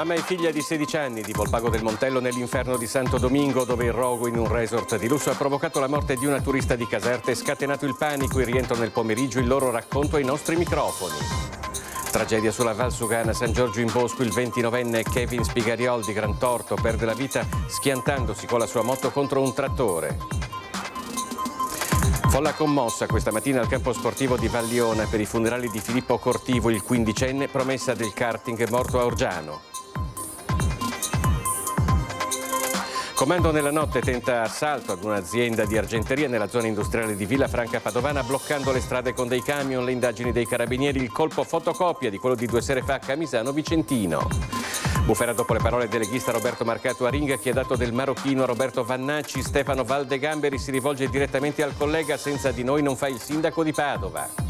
Mamma e figlia di 16 anni di Volpago del Montello nell'inferno di Santo Domingo, dove il rogo in un resort di lusso ha provocato la morte di una turista di Caserta e scatenato il panico. Il rientro nel pomeriggio, il loro racconto ai nostri microfoni. Tragedia sulla Val Sugana, San Giorgio in Bosco, il 29enne Kevin Spigariol di Grantorto perde la vita schiantandosi con la sua moto contro un trattore. Folla commossa questa mattina al campo sportivo di Valliona per i funerali di Filippo Cortivo, il 15enne promessa del karting morto a Orgiano. Comando nella notte tenta assalto ad un'azienda di argenteria nella zona industriale di Villa Franca Padovana, bloccando le strade con dei camion. Le indagini dei carabinieri, il colpo fotocopia di quello di 2 sere fa a Camisano Vicentino. Bufera dopo le parole del leghista Roberto Marcato Aringa, che ha dato del marocchino a Roberto Vannacci. Stefano Valdegamberi si rivolge direttamente al collega: senza di noi non fa il sindaco di Padova.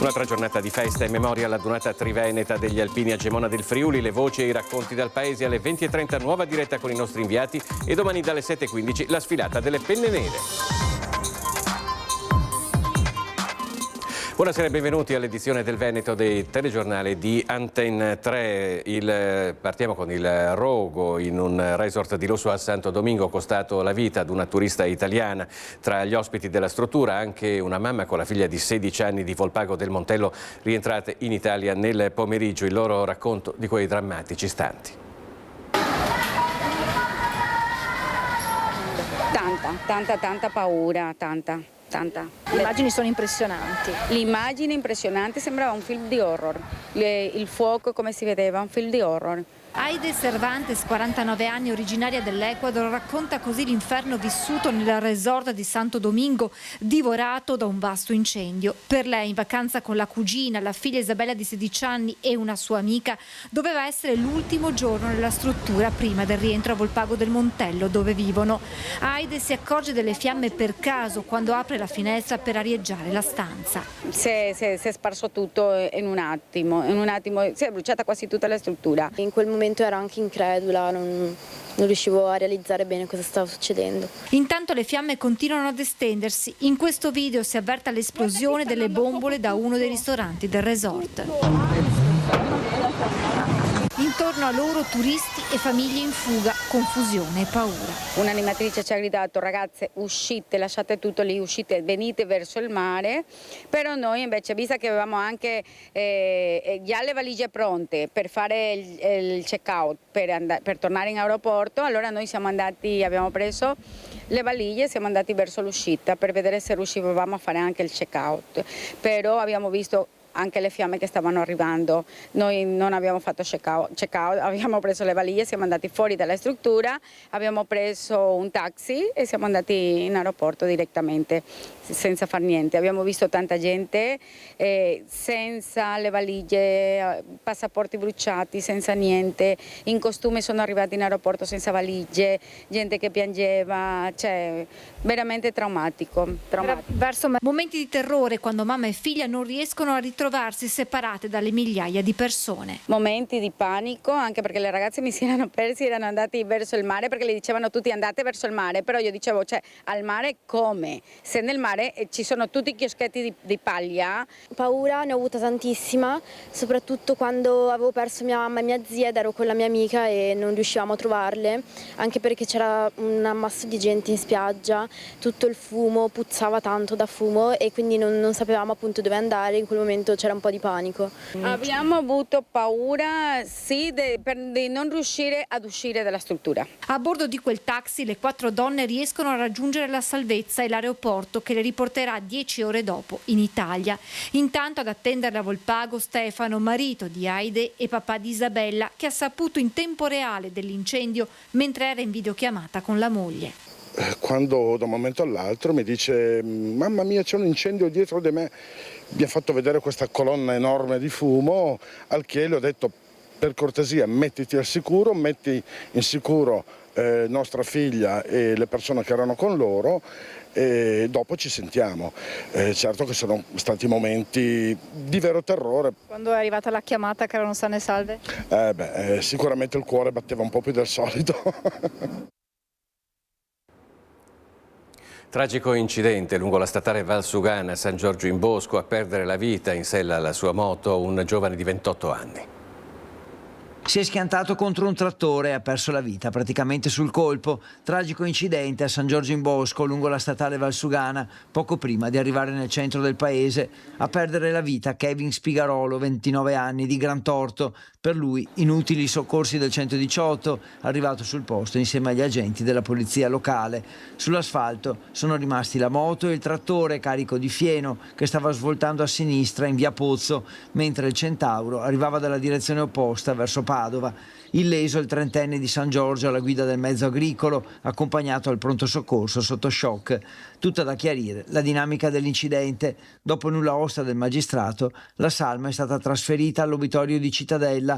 Un'altra giornata di festa in memoria alla Dunata Triveneta degli Alpini a Gemona del Friuli. Le voci e i racconti dal paese alle 20:30, nuova diretta con i nostri inviati, e domani dalle 7:15 la sfilata delle penne nere. Buonasera e benvenuti all'edizione del Veneto dei telegiornali di Anten 3. Partiamo con il rogo in un resort di lusso a Santo Domingo, costato la vita ad una turista italiana. Tra gli ospiti della struttura anche una mamma con la figlia di 16 anni di Volpago del Montello, rientrate in Italia nel pomeriggio. Il loro racconto di quei drammatici istanti. Tanta paura, tanta. Le immagini sono impressionanti. L'immagine impressionante, sembrava un film di horror. Il fuoco, come si vedeva, un film di horror. Aide Cervantes, 49 anni, originaria dell'Ecuador, racconta così l'inferno vissuto nel resort di Santo Domingo, divorato da un vasto incendio. Per lei, in vacanza con la cugina, la figlia Isabella di 16 anni e una sua amica, doveva essere l'ultimo giorno nella struttura prima del rientro a Volpago del Montello, dove vivono. Aide si accorge delle fiamme per caso quando apre la finestra per arieggiare la stanza. Si è sparso tutto in un attimo, si è bruciata quasi tutta la struttura. In quel momento ero anche incredula, non riuscivo a realizzare bene cosa stava succedendo. Intanto le fiamme continuano ad estendersi. In questo video si avverta l'esplosione delle bombole da uno dei ristoranti del resort. Intorno a loro turisti e famiglie in fuga, confusione e paura. Un'animatrice ci ha gridato: ragazze, uscite, lasciate tutto lì, uscite, venite verso il mare. Però noi invece, visto che avevamo anche già le valigie pronte per fare il check-out, per tornare in aeroporto, allora noi abbiamo preso le valigie e siamo andati verso l'uscita per vedere se riuscivamo a fare anche il check-out. Però abbiamo visto anche le fiamme che stavano arrivando. Noi non abbiamo fatto check-out, abbiamo preso le valigie, siamo andati fuori dalla struttura, abbiamo preso un taxi e siamo andati in aeroporto direttamente, senza far niente. Abbiamo visto tanta gente senza le valigie, passaporti bruciati, senza niente, in costume sono arrivati in aeroporto senza valigie, gente che piangeva, cioè veramente traumatico. Verso momenti di terrore quando mamma e figlia non riescono a ritrovarsi separate dalle migliaia di persone. Momenti di panico, anche perché le ragazze mi si erano persi, erano andati verso il mare perché le dicevano tutti andate verso il mare, però io dicevo, cioè, al mare come? Se nel mare ci sono tutti i chioschetti di paglia. Paura ne ho avuta tantissima, soprattutto quando avevo perso mia mamma e mia zia ed ero con la mia amica e non riuscivamo a trovarle, anche perché c'era un ammasso di gente in spiaggia, tutto il fumo, puzzava tanto da fumo e quindi non sapevamo appunto dove andare. In quel momento c'era un po' di panico. Abbiamo avuto paura, sì, di non riuscire ad uscire dalla struttura. A bordo di quel taxi le 4 donne riescono a raggiungere la salvezza e l'aeroporto che le riporterà 10 ore dopo in Italia. Intanto ad attenderla a Volpago Stefano, marito di Aide e papà di Isabella, che ha saputo in tempo reale dell'incendio mentre era in videochiamata con la moglie. Quando da un momento all'altro mi dice: mamma mia, c'è un incendio dietro di me, mi ha fatto vedere questa colonna enorme di fumo, al che le ho detto: per cortesia mettiti al sicuro, metti in sicuro nostra figlia e le persone che erano con loro e dopo ci sentiamo. Certo che sono stati momenti di vero terrore. Quando è arrivata la chiamata che erano sane e salve? Sicuramente il cuore batteva un po' più del solito. Tragico incidente lungo la statale Val Sugana, San Giorgio in Bosco, a perdere la vita in sella alla sua moto un giovane di 28 anni. Si è schiantato contro un trattore e ha perso la vita praticamente sul colpo. Tragico incidente a San Giorgio in Bosco, lungo la statale Valsugana, poco prima di arrivare nel centro del paese. A perdere la vita Kevin Spigarolo, 29 anni, di Grantorto. Per lui inutili soccorsi del 118, arrivato sul posto insieme agli agenti della polizia locale. Sull'asfalto sono rimasti la moto e il trattore carico di fieno che stava svoltando a sinistra in via Pozzo, mentre il Centauro arrivava dalla direzione opposta verso Padova. Illeso il trentenne di San Giorgio alla guida del mezzo agricolo, accompagnato al pronto soccorso sotto shock. Tutta da chiarire la dinamica dell'incidente. Dopo nulla osta del magistrato, la salma è stata trasferita all'obitorio di Cittadella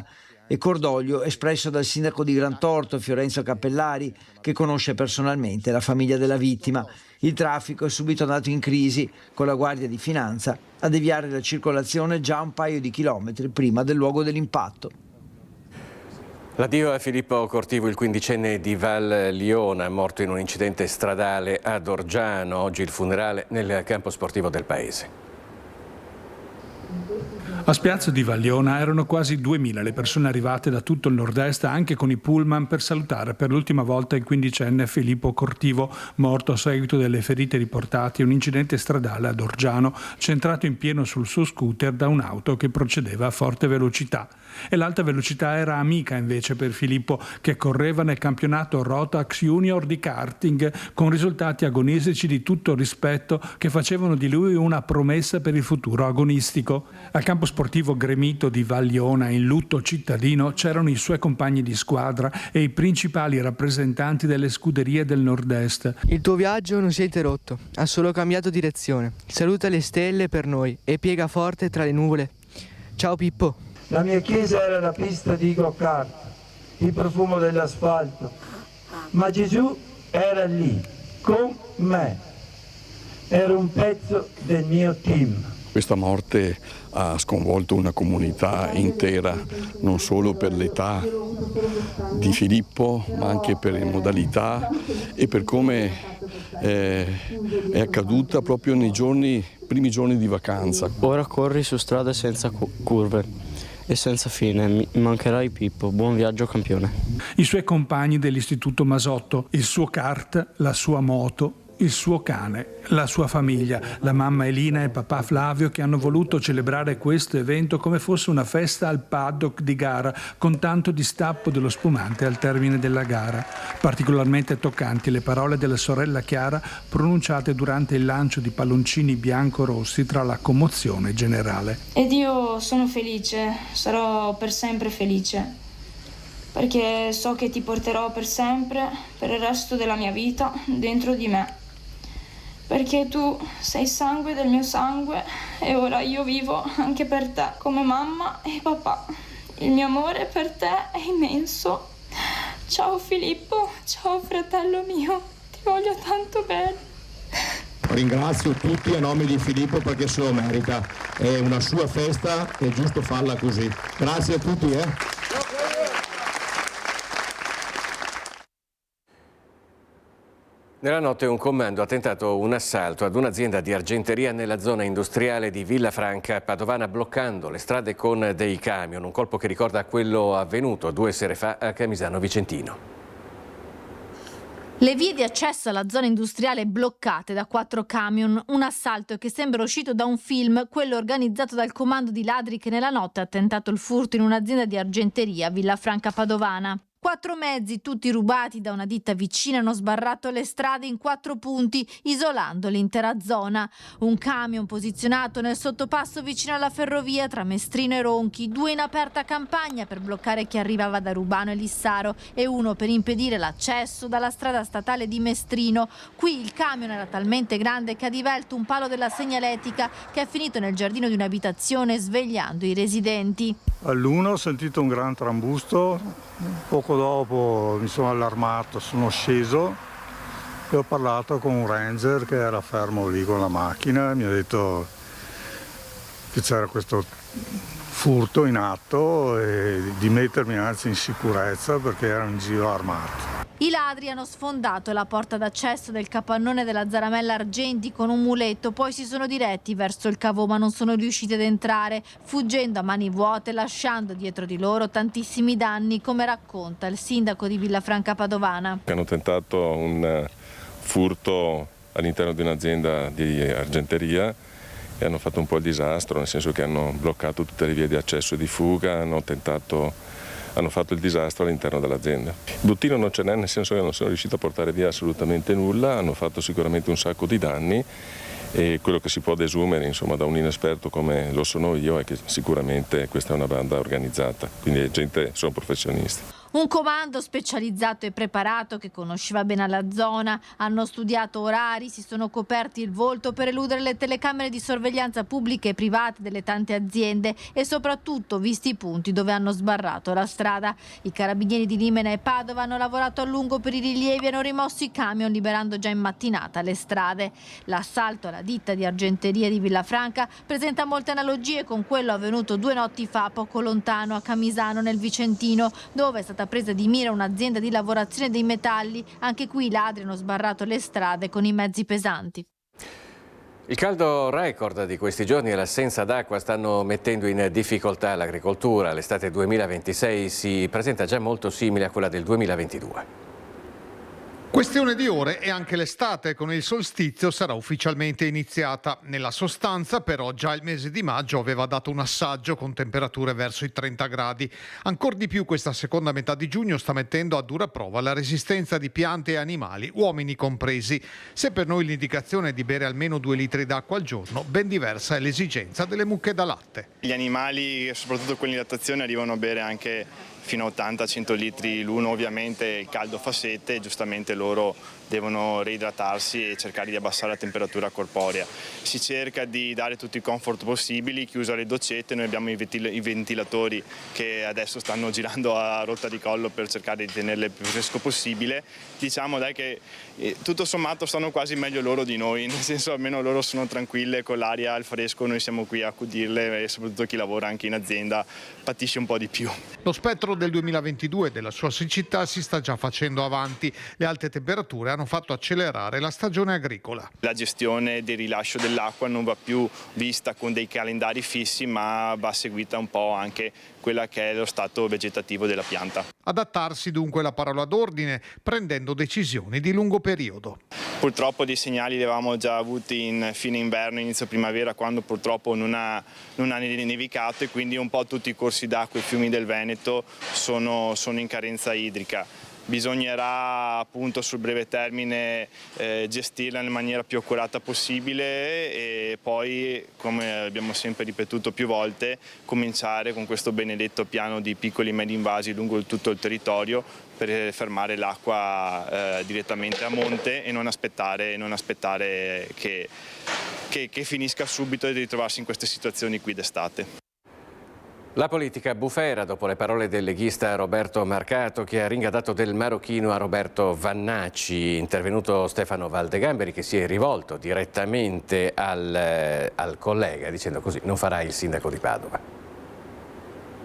e cordoglio espresso dal sindaco di Grantorto, Fiorenzo Cappellari, che conosce personalmente la famiglia della vittima. Il traffico è subito andato in crisi, con la Guardia di Finanza a deviare la circolazione già un paio di chilometri prima del luogo dell'impatto. L'addio a Filippo Cortivo, il quindicenne di Val Liona, morto in un incidente stradale ad Orgiano. Oggi il funerale nel campo sportivo del paese. A Spiazzo di Valliona erano quasi 2000 le persone arrivate da tutto il nord-est, anche con i pullman, per salutare per l'ultima volta il quindicenne Filippo Cortivo, morto a seguito delle ferite riportate in un incidente stradale ad Orgiano, centrato in pieno sul suo scooter da un'auto che procedeva a forte velocità. E l'alta velocità era amica invece per Filippo, che correva nel campionato Rotax Junior di karting con risultati agonistici di tutto rispetto che facevano di lui una promessa per il futuro agonistico. Al campo sportivo gremito di Valliona, in lutto cittadino, c'erano i suoi compagni di squadra e i principali rappresentanti delle scuderie del nord-est. Il tuo viaggio non si è interrotto, ha solo cambiato direzione. Saluta le stelle per noi e piega forte tra le nuvole. Ciao Pippo. La mia chiesa era la pista di go-kart, il profumo dell'asfalto, ma Gesù era lì, con me. Era un pezzo del mio team. Questa morte ha sconvolto una comunità intera, non solo per l'età di Filippo, ma anche per le modalità e per come è accaduta proprio nei primi giorni di vacanza. Ora corri su strade senza curve e senza fine. Mi mancherai Pippo. Buon viaggio campione. I suoi compagni dell'istituto Masotto, il suo kart, la sua moto, il suo cane, la sua famiglia, la mamma Elina e papà Flavio, che hanno voluto celebrare questo evento come fosse una festa al paddock di gara, con tanto distappo dello spumante al termine della gara. Particolarmente toccanti le parole della sorella Chiara pronunciate durante il lancio di palloncini bianco-rossi tra la commozione generale. Ed io sono felice, sarò per sempre felice, perché so che ti porterò per sempre, per il resto della mia vita, dentro di me. Perché tu sei sangue del mio sangue e ora io vivo anche per te come mamma e papà. Il mio amore per te è immenso. Ciao Filippo, ciao fratello mio, ti voglio tanto bene. Ringrazio tutti a nome di Filippo perché se lo merita. È una sua festa, è giusto farla così. Grazie a tutti. Nella notte un commando ha tentato un assalto ad un'azienda di argenteria nella zona industriale di Villafranca Padovana, bloccando le strade con dei camion, un colpo che ricorda quello avvenuto 2 sere fa a Camisano Vicentino. Le vie di accesso alla zona industriale bloccate da 4 camion, un assalto che sembra uscito da un film, quello organizzato dal comando di ladri che nella notte ha tentato il furto in un'azienda di argenteria a Villafranca Padovana. 4 mezzi, tutti rubati da una ditta vicina, hanno sbarrato le strade in 4 punti, isolando l'intera zona. Un camion posizionato nel sottopasso vicino alla ferrovia tra Mestrino e Ronchi, 2 in aperta campagna per bloccare chi arrivava da Rubano e Lissaro e 1 per impedire l'accesso dalla strada statale di Mestrino. Qui il camion era talmente grande che ha divelto un palo della segnaletica che è finito nel giardino di un'abitazione, svegliando i residenti. All'1 ho sentito un gran trambusto, poco dopo mi sono allarmato, sono sceso e ho parlato con un ranger che era fermo lì con la macchina e mi ha detto che c'era questo furto in atto e di mettermi anzi in sicurezza perché ero in giro armato. I ladri hanno sfondato la porta d'accesso del capannone della Zaramella Argenti con un muletto, poi si sono diretti verso il cavò ma non sono riusciti ad entrare, fuggendo a mani vuote, lasciando dietro di loro tantissimi danni, come racconta il sindaco di Villafranca Padovana. Hanno tentato un furto all'interno di un'azienda di argenteria e hanno fatto un po' il disastro, nel senso che hanno bloccato tutte le vie di accesso e di fuga, hanno fatto il disastro all'interno dell'azienda. Il bottino non ce n'è, nel senso che non sono riuscito a portare via assolutamente nulla, hanno fatto sicuramente un sacco di danni e quello che si può desumere, insomma, da un inesperto come lo sono io è che sicuramente questa è una banda organizzata, quindi sono professionisti. Un comando specializzato e preparato che conosceva bene la zona, hanno studiato orari, si sono coperti il volto per eludere le telecamere di sorveglianza pubbliche e private delle tante aziende e soprattutto visti i punti dove hanno sbarrato la strada. I carabinieri di Limena e Padova hanno lavorato a lungo per i rilievi e hanno rimosso i camion liberando già in mattinata le strade. L'assalto alla ditta di argenteria di Villafranca presenta molte analogie con quello avvenuto 2 notti fa poco lontano a Camisano nel Vicentino, dove è stata presa di mira un'azienda di lavorazione dei metalli. Anche qui i ladri hanno sbarrato le strade con i mezzi pesanti. Il caldo record di questi giorni e l'assenza d'acqua stanno mettendo in difficoltà l'agricoltura. L'estate 2026 si presenta già molto simile a quella del 2022. Questione di ore e anche l'estate con il solstizio sarà ufficialmente iniziata. Nella sostanza però già il mese di maggio aveva dato un assaggio con temperature verso i 30 gradi. Ancor di più questa seconda metà di giugno sta mettendo a dura prova la resistenza di piante e animali, uomini compresi. Se per noi l'indicazione è di bere almeno 2 litri d'acqua al giorno, ben diversa è l'esigenza delle mucche da latte. Gli animali, soprattutto quelli in lattazione, arrivano a bere anche fino a 80-100 litri l'uno. Ovviamente il caldo fa sete e giustamente loro devono reidratarsi e cercare di abbassare la temperatura corporea. Si cerca di dare tutti i comfort possibili, chi usa le doccette, noi abbiamo i ventilatori che adesso stanno girando a rotta di collo per cercare di tenerle il più fresco possibile. Diciamo dai che tutto sommato stanno quasi meglio loro di noi, nel senso almeno loro sono tranquille con l'aria al fresco, noi siamo qui a accudirle e soprattutto chi lavora anche in azienda patisce un po' di più. Lo spettro del 2022 e della sua siccità si sta già facendo avanti. Le alte temperature hanno fatto accelerare la stagione agricola. La gestione del rilascio dell'acqua non va più vista con dei calendari fissi, ma va seguita un po' anche quella che è lo stato vegetativo della pianta. Adattarsi dunque la parola d'ordine, prendendo decisioni di lungo periodo. Purtroppo dei segnali li avevamo già avuti in fine inverno, inizio primavera, quando purtroppo non ha nevicato e quindi un po' tutti i corsi d'acqua e i fiumi del Veneto sono in carenza idrica. Bisognerà appunto sul breve termine gestirla nella maniera più accurata possibile e poi, come abbiamo sempre ripetuto più volte, cominciare con questo benedetto piano di piccoli e medi invasi lungo tutto il territorio per fermare l'acqua direttamente a monte e non aspettare che finisca subito e di ritrovarsi in queste situazioni qui d'estate. La politica bufera dopo le parole del leghista Roberto Marcato che ha ringadato del marocchino a Roberto Vannacci. Intervenuto Stefano Valdegamberi che si è rivolto direttamente al collega dicendo così non farai il sindaco di Padova.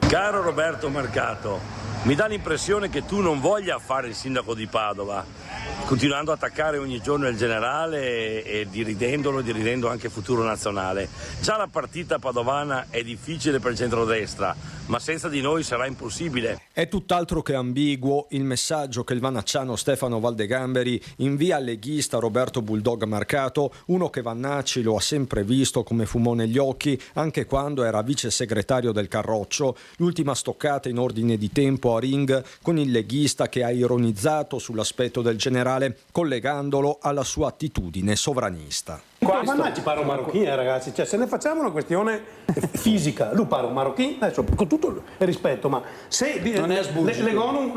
Caro Roberto Marcato, mi dà l'impressione che tu non voglia fare il sindaco di Padova, continuando a attaccare ogni giorno il generale e diridendo anche Futuro Nazionale. Già la partita padovana è difficile per il centrodestra, ma senza di noi sarà impossibile. È tutt'altro che ambiguo il messaggio che il vannacciano Stefano Valdegamberi invia al leghista Roberto Bulldog Marcato, uno che Vannacci lo ha sempre visto come fumo negli occhi, anche quando era vice segretario del Carroccio. L'ultima stoccata in ordine di tempo a ring con il leghista che ha ironizzato sull'aspetto del generale, collegandolo alla sua attitudine sovranista. Vannacci parla un marocchino, ragazzi, cioè, se ne facciamo una questione fisica, lui parla un marocchino, adesso, con tutto il rispetto, ma se Legonu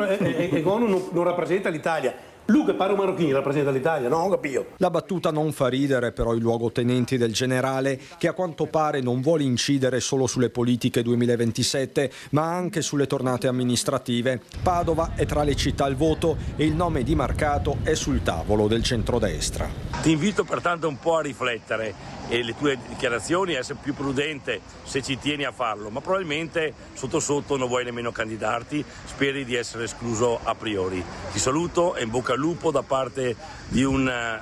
non rappresenta l'Italia, lui che parla un marocchino rappresenta l'Italia, no? Capito? La battuta non fa ridere però i luogotenenti del generale che a quanto pare non vuole incidere solo sulle politiche 2027 ma anche sulle tornate amministrative. Padova è tra le città al voto e il nome di Marcato è sul tavolo del centrodestra. Ti invito pertanto un po' a riflettere e le tue dichiarazioni, essere più prudente se ci tieni a farlo, ma probabilmente sotto sotto non vuoi nemmeno candidarti, speri di essere escluso a priori. Ti saluto e in bocca al lupo da parte di un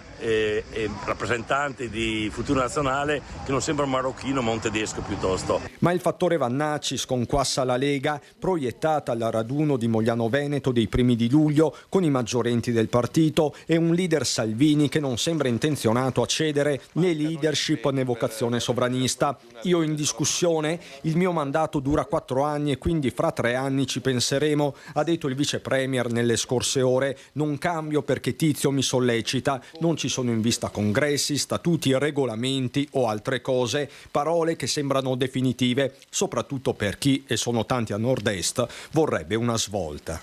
rappresentante di Futuro Nazionale che non sembra un marocchino ma un tedesco piuttosto. Ma il fattore Vannacci sconquassa la Lega, proiettata al raduno di Mogliano Veneto dei primi di luglio con i maggiorenti del partito e un leader Salvini che non sembra intenzionato a cedere né leadership né vocazione sovranista. Io in discussione, il mio mandato dura 4 anni e quindi fra 3 anni ci penseremo, ha detto il vice premier nelle scorse ore. Non cambio perché Tizio mi sollecita, non ci sono in vista congressi, statuti, regolamenti o altre cose, parole che sembrano definitive, soprattutto per chi, e sono tanti a nord-est, vorrebbe una svolta.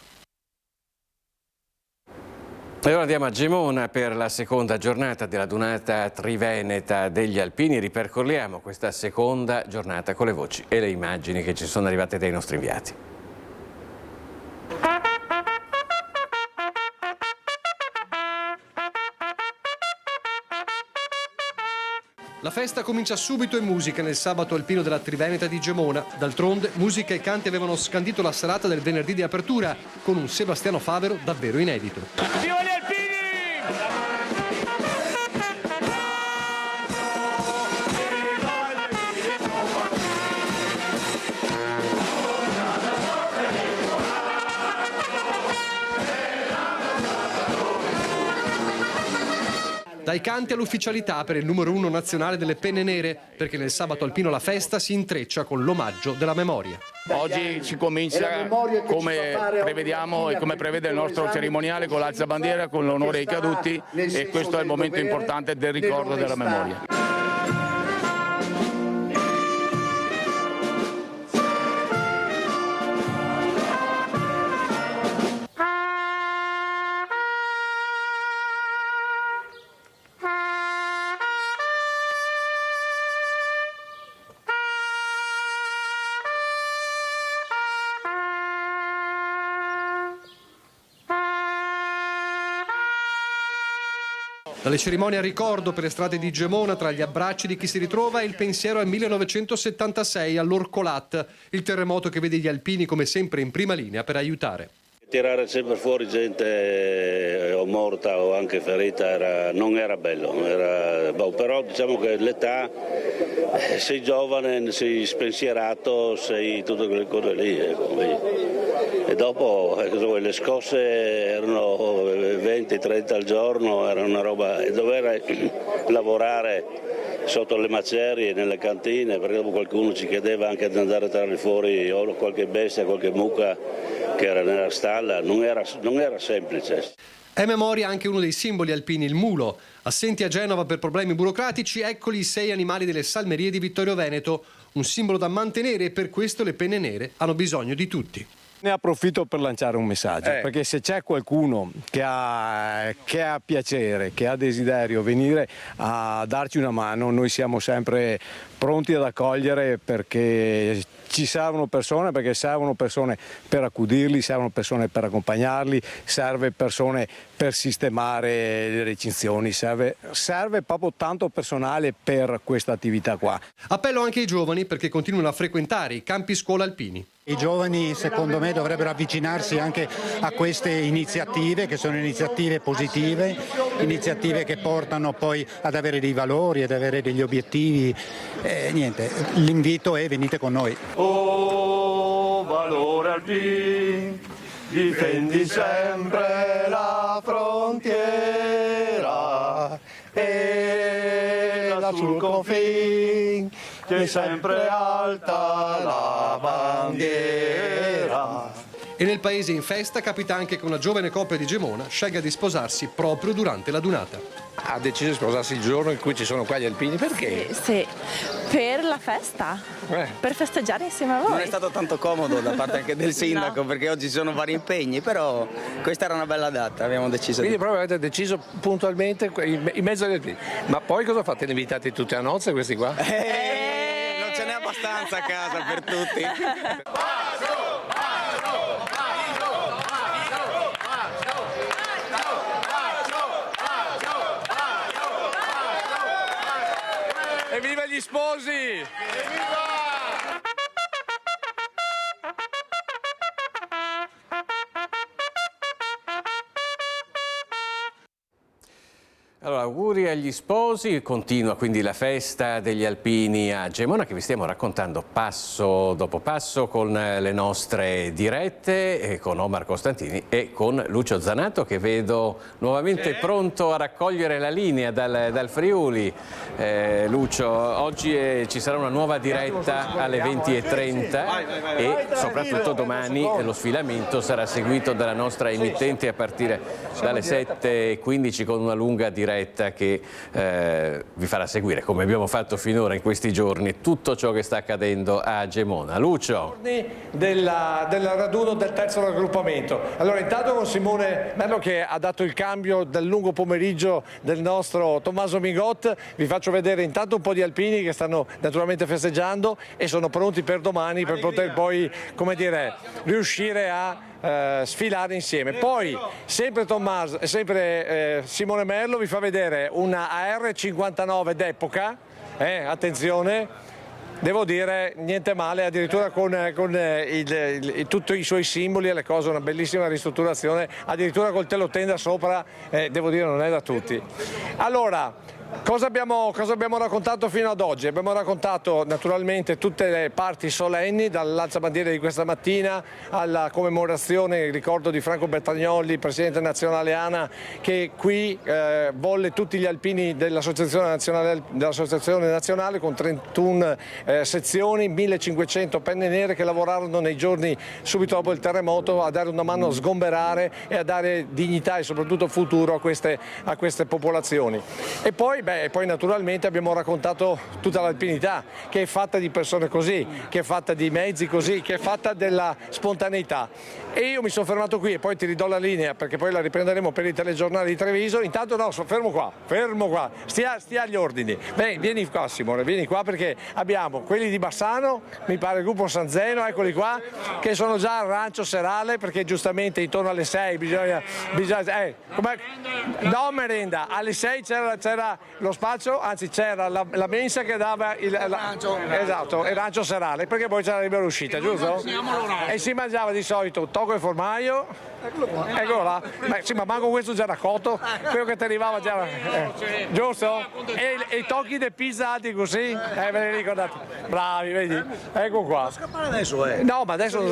E ora andiamo a Gemona per la seconda giornata della Dunata Triveneta degli Alpini. Ripercorriamo questa seconda giornata con le voci e le immagini che ci sono arrivate dai nostri inviati. La festa comincia subito in musica nel sabato alpino della Triveneta di Gemona. D'altronde, musica e canti avevano scandito la serata del venerdì di apertura con un Sebastiano Favero davvero inedito. Viva gli Alpini! Dai canti all'ufficialità per il numero 1 nazionale delle penne nere, perché nel sabato alpino la festa si intreccia con l'omaggio della memoria. Oggi si comincia come prevediamo e come prevede il nostro cerimoniale con l'alzabandiera, con l'onore ai caduti, e questo è il momento importante del ricordo della memoria. Dalle cerimonie a ricordo per le strade di Gemona, tra gli abbracci di chi si ritrova, il pensiero al 1976 all'Orcolat, il terremoto che vede gli alpini come sempre in prima linea per aiutare. Tirare sempre fuori gente o morta o anche ferita non era bello, però diciamo che l'età, sei giovane, sei spensierato, sei tutte quelle cose lì. E dopo le scosse erano 20-30 al giorno, era una roba, e dover lavorare sotto le macerie, nelle cantine, perché dopo qualcuno ci chiedeva anche di andare a tirare fuori o qualche bestia, qualche mucca che era nella stalla, non era semplice. È memoria anche uno dei simboli alpini, il mulo. Assenti a Genova per problemi burocratici, eccoli i 6 animali delle salmerie di Vittorio Veneto, un simbolo da mantenere, e per questo le penne nere hanno bisogno di tutti. Ne approfitto per lanciare un messaggio, perché se c'è qualcuno che ha piacere, che ha desiderio venire a darci una mano, noi siamo sempre pronti ad accogliere, perché ci servono persone, perché servono persone per accudirli, servono persone per accompagnarli, serve persone per sistemare le recinzioni, serve proprio tanto personale per questa attività qua. Appello anche ai giovani perché continuino a frequentare i campi scuola alpini. I giovani secondo me dovrebbero avvicinarsi anche a queste iniziative, che sono iniziative positive, iniziative che portano poi ad avere dei valori, ad avere degli obiettivi. Niente, l'invito è: venite con noi. Oh, valore alpin, difendi sempre la frontiera e la sul confine, che è sempre alta la bandiera. E nel paese in festa capita anche che una giovane coppia di Gemona scelga di sposarsi proprio durante la Dunata. Ha deciso di sposarsi il giorno in cui ci sono qua gli alpini, perché? Sì, per la festa, per festeggiare insieme a voi. Non è stato tanto comodo da parte anche del sindaco, No. perché oggi ci sono vari impegni, però questa era una bella data, abbiamo deciso. Quindi proprio avete deciso puntualmente in mezzo agli alpini. Ma poi cosa fate? Li invitate tutti a nozze questi qua? Non ce n'è abbastanza a casa per tutti. E agli sposi! Allora, auguri agli sposi, continua quindi la festa degli alpini a Gemona che vi stiamo raccontando passo dopo passo con le nostre dirette, con Omar Costantini e con Lucio Zanato che vedo nuovamente pronto a raccogliere la linea dal Friuli. Lucio, oggi ci sarà una nuova diretta alle 20:30 e soprattutto domani lo sfilamento sarà seguito dalla nostra emittente a partire dalle 7:15 con una lunga diretta che vi farà seguire, come abbiamo fatto finora in questi giorni, tutto ciò che sta accadendo a Gemona. Lucio. Del raduno del terzo raggruppamento. Allora intanto con Simone Merlo che ha dato il cambio del lungo pomeriggio del nostro Tommaso Mingot, vi faccio vedere intanto un po' di alpini che stanno naturalmente festeggiando e sono pronti per domani per poter poi, come dire, riuscire a sfilare insieme. Poi sempre Simone Merlo vi fa vedere una AR59 d'epoca, attenzione, devo dire niente male, addirittura con tutti i suoi simboli e le cose, una bellissima ristrutturazione, addirittura col telotenda sopra, devo dire non è da tutti. Allora, cosa abbiamo raccontato fino ad oggi? Abbiamo raccontato naturalmente tutte le parti solenni, dall'alzabandiera di questa mattina alla commemorazione, il ricordo di Franco Bertagnolli, presidente nazionale ANA, che qui volle tutti gli alpini dell'Associazione Nazionale con 31 sezioni, 1500 penne nere che lavorarono nei giorni subito dopo il terremoto a dare una mano a sgomberare e a dare dignità e soprattutto futuro a queste popolazioni. E poi naturalmente abbiamo raccontato tutta l'alpinità che è fatta di persone così, che è fatta di mezzi così, che è fatta della spontaneità. E io mi sono fermato qui e poi ti ridò la linea perché poi la riprenderemo per i telegiornali di Treviso. Intanto no, fermo qua, stia agli ordini. Beh, vieni qua Simone, vieni qua perché abbiamo quelli di Bassano, mi pare il gruppo San Zeno, eccoli qua, che sono già al rancio serale perché giustamente intorno alle 6 bisogna no merenda, alle 6 c'era lo spazio, anzi c'era la mensa che dava il rancio serale perché poi c'era la libera uscita, giusto? E si mangiava di solito tocco e formaggio, eccolo là, sì, ma manco questo già era cotto, quello che ti arrivava già, giusto? E i tocchi di pizza alti così, ve li ricordate? Bravi, vedi? Ecco qua. Scappare adesso, No, ma adesso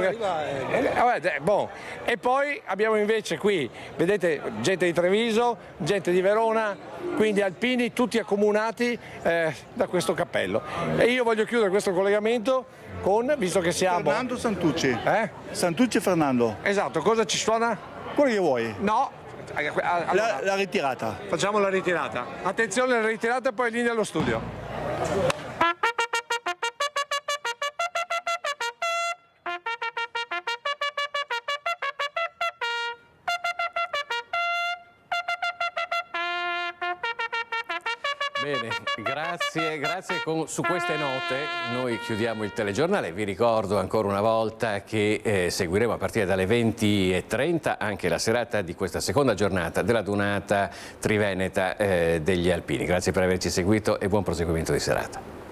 bon. E poi abbiamo invece qui, vedete, gente di Treviso, gente di Verona, quindi alpini tutti accomunati da questo cappello. E io voglio chiudere questo collegamento con, visto che siamo... Fernando Santucci. Santucci Fernando. Esatto, cosa ci suona? Quello che vuoi. No. Allora, la ritirata. Facciamo la ritirata. Attenzione alla ritirata e poi linea allo studio. Bene, grazie. Su queste note noi chiudiamo il telegiornale. Vi ricordo ancora una volta che seguiremo a partire dalle 20:30 anche la serata di questa seconda giornata della Dunata Triveneta degli Alpini. Grazie per averci seguito e buon proseguimento di serata.